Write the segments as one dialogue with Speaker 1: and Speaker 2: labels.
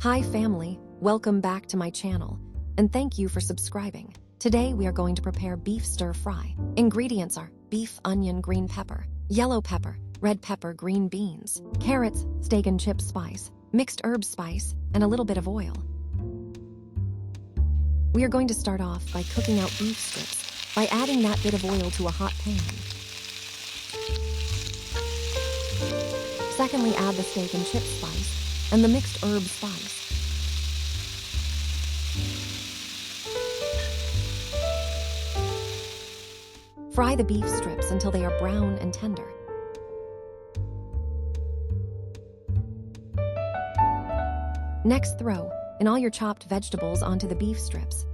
Speaker 1: Hi family, welcome back to my channel, and thank you for subscribing. Today we are going to prepare beef stir fry. Ingredients are beef, onion, green pepper, yellow pepper, red pepper, green beans, carrots, steak and chip spice, mixed herb spice, and a little bit of oil. We are going to start off by cooking out beef strips by adding that bit of oil to a hot pan. Secondly, add the steak and chip spice and the mixed herb spice. Fry the beef strips until they are brown and tender. Next, throw in all your chopped vegetables onto the beef strips.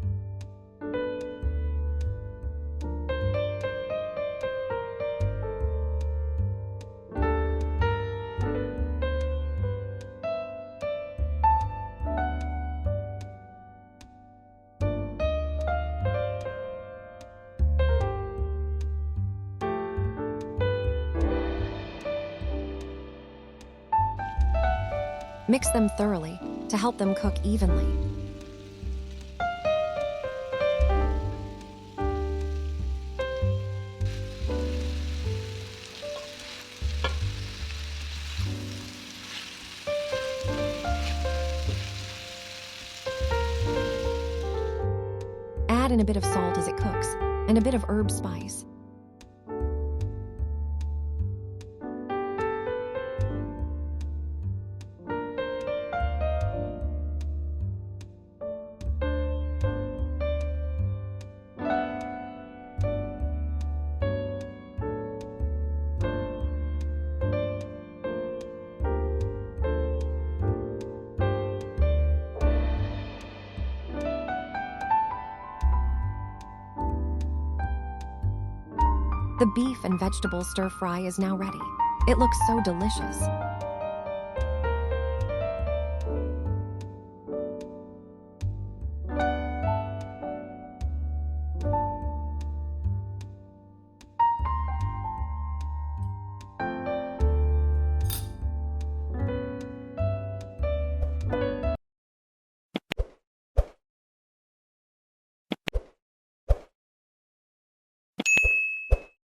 Speaker 1: Mix them thoroughly to help them cook evenly. Add in a bit of salt as it cooks and a bit of herb spice. The beef and vegetable stir fry is now ready. It looks so delicious.